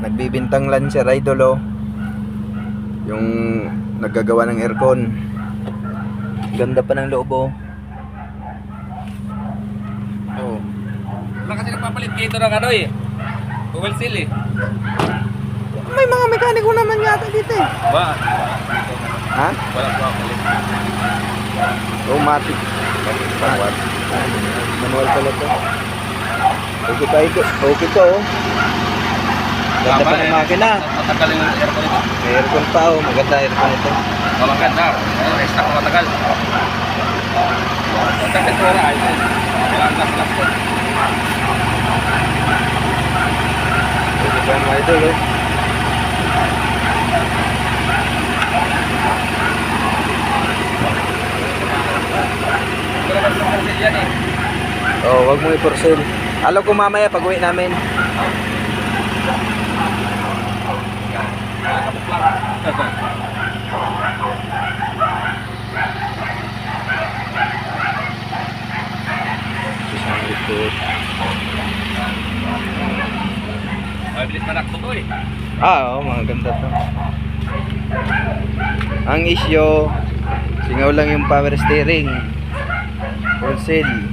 nagbibintang Lancer Idol oh. Yung naggagawa ng aircon. Ganda pa ng loob oh. Oh. Wala kasi nagpapalit dito ng ano eh. Oil seal eh. May mga mekaniko naman yata dito eh. Ba? Ha? Wala pa palit. Automatic. Manual. Manual pala to. Okay pa ito. Okay to oh. Ganda pa ng makina. Matagal yung aircon ito. May aircon pa oh. Maganda aircon ito. Maganda. Stock matagal. Maganda ito na. Kailangan na sila po. Okay pa mga idol oh. Oh, wag mo i-porcel. Alam ko mamaya pag uwi namin. Ay, bilis manakbo to eh. Oo, mga ganda to. Ang issue, singaw lang yung power steering. Full seal.